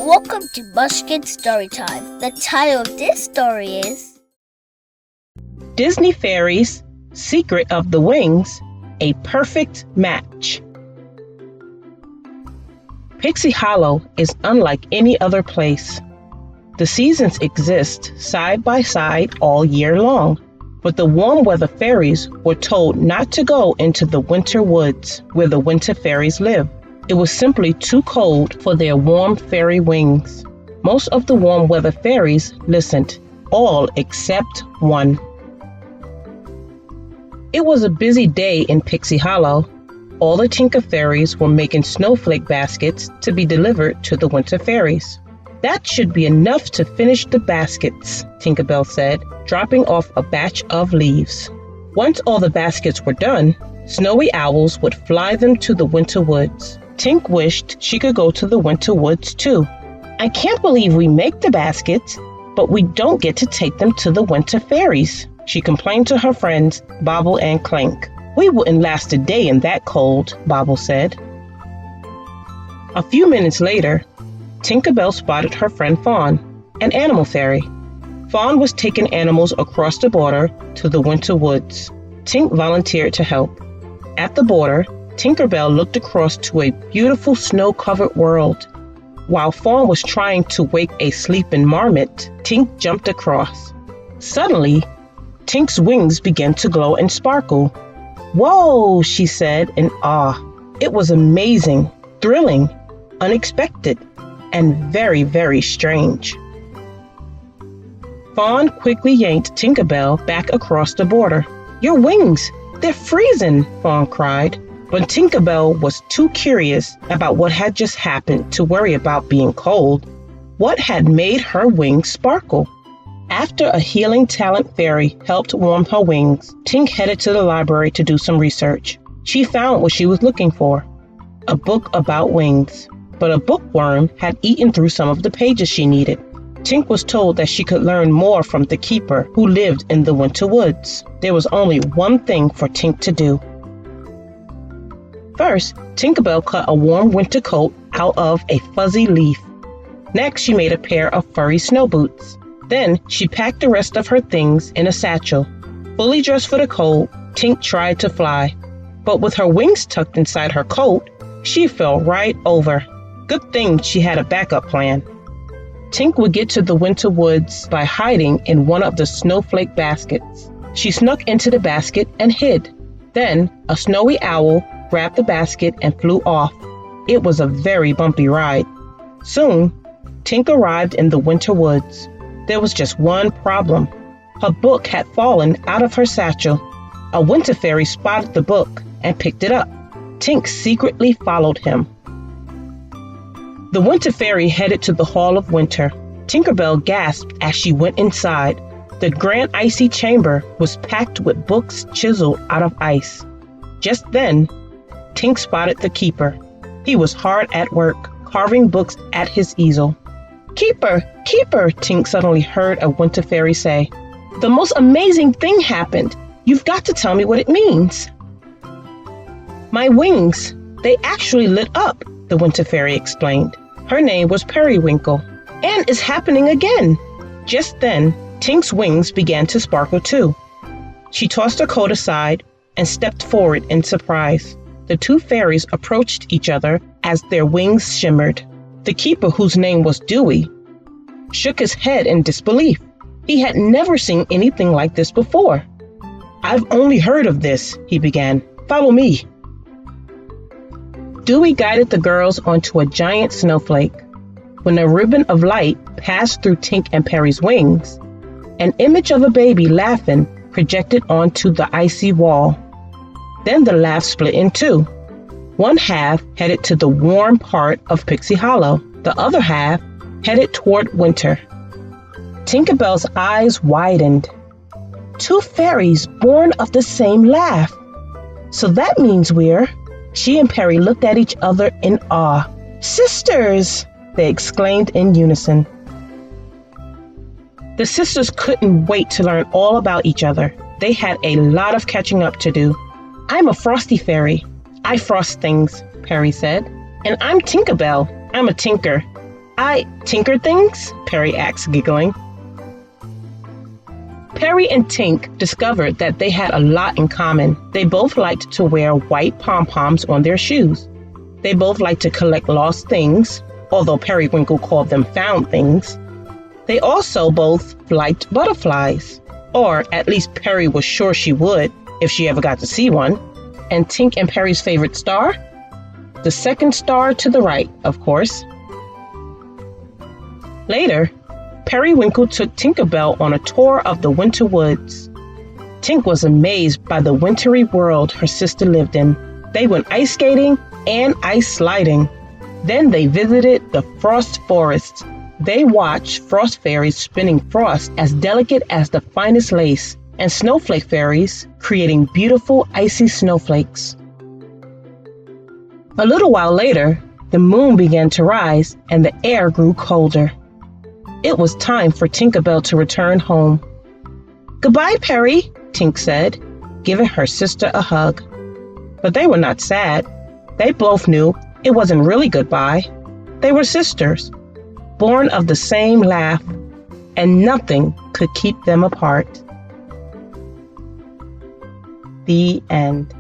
Welcome to Munchkin Storytime. The title of this story is Disney Fairies, Secret of the Wings, A Perfect Match. Pixie Hollow is unlike any other place. The seasons exist side by side all year long, but the warm weather fairies were told not to go into the winter woods where the winter fairies live. It was simply too cold for their warm fairy wings. Most of the warm weather fairies listened, all except one. It was a busy day in Pixie Hollow. All the Tinker fairies were making snowflake baskets to be delivered to the winter fairies. That should be enough to finish the baskets, Tinker Bell said, dropping off a batch of leaves. Once all the baskets were done, snowy owls would fly them to the winter woods. Tink wished she could go to the winter woods too. I can't believe we make the baskets, but we don't get to take them to the winter fairies, she complained to her friends, Bobble and Clink. We wouldn't last a day in that cold, Bobble said. A few minutes later, Tinker Bell spotted her friend Fawn, an animal fairy. Fawn was taking animals across the border to the winter woods. Tink volunteered to help. At the border, Tinker Bell looked across to a beautiful snow-covered world. While Fawn was trying to wake a sleeping marmot, Tink jumped across. Suddenly, Tink's wings began to glow and sparkle. "Whoa," she said in awe. It was amazing, thrilling, unexpected, and very, very strange. Fawn quickly yanked Tinker Bell back across the border. "Your wings! They're freezing!" Fawn cried. But Tinker Bell was too curious about what had just happened to worry about being cold. What had made her wings sparkle? After a healing talent fairy helped warm her wings, Tink headed to the library to do some research. She found what she was looking for, a book about wings. But a bookworm had eaten through some of the pages she needed. Tink was told that she could learn more from the keeper who lived in the winter woods. There was only one thing for Tink to do. First, Tinker Bell cut a warm winter coat out of a fuzzy leaf. Next, she made a pair of furry snow boots. Then, she packed the rest of her things in a satchel. Fully dressed for the cold, Tink tried to fly. But with her wings tucked inside her coat, she fell right over. Good thing she had a backup plan. Tink would get to the winter woods by hiding in one of the snowflake baskets. She snuck into the basket and hid. Then, a snowy owl grabbed the basket and flew off. It was a very bumpy ride. Soon, Tink arrived in the winter woods. There was just one problem. Her book had fallen out of her satchel. A winter fairy spotted the book and picked it up. Tink secretly followed him. The winter fairy headed to the Hall of Winter. Tinker Bell gasped as she went inside. The grand icy chamber was packed with books chiseled out of ice. Just then, Tink spotted the keeper. He was hard at work, carving books at his easel. "Keeper! Keeper!" Tink suddenly heard a winter fairy say. "The most amazing thing happened. You've got to tell me what it means." "My wings, they actually lit up," the winter fairy explained. Her name was Periwinkle. "And it's happening again." Just then, Tink's wings began to sparkle too. She tossed her coat aside and stepped forward in surprise. The two fairies approached each other as their wings shimmered. The keeper, whose name was Dewey, shook his head in disbelief. He had never seen anything like this before. "I've only heard of this," he began. "Follow me." Dewey guided the girls onto a giant snowflake. When a ribbon of light passed through Tink and Perry's wings, an image of a baby laughing projected onto the icy wall. Then the laugh split in two. One half headed to the warm part of Pixie Hollow. The other half headed toward winter. Tinker Bell's eyes widened. Two fairies born of the same laugh. So that means She and Perry looked at each other in awe. "Sisters!" they exclaimed in unison. The sisters couldn't wait to learn all about each other. They had a lot of catching up to do. "I'm a frosty fairy. I frost things," Perry said. "And I'm Tinker Bell. I'm a tinker. I tinker things? Perry asked, giggling. Perry and Tink discovered that they had a lot in common. They both liked to wear white pom-poms on their shoes. They both liked to collect lost things, although Periwinkle called them found things. They also both liked butterflies, or at least Perry was sure she would if she ever got to see one. And Tink and Perry's favorite star? The second star to the right, of course. Later, Periwinkle took Tinkerbell on a tour of the winter woods. Tink was amazed by the wintry world her sister lived in. They went ice skating and ice sliding. Then they visited the frost forest. They watched frost fairies spinning frost as delicate as the finest lace, and snowflake fairies creating beautiful icy snowflakes. A little while later, the moon began to rise and the air grew colder. It was time for Tinkerbell to return home. "Goodbye, Perry," Tink said, giving her sister a hug. But they were not sad. They both knew it wasn't really goodbye. They were sisters, born of the same laugh, and nothing could keep them apart. The end.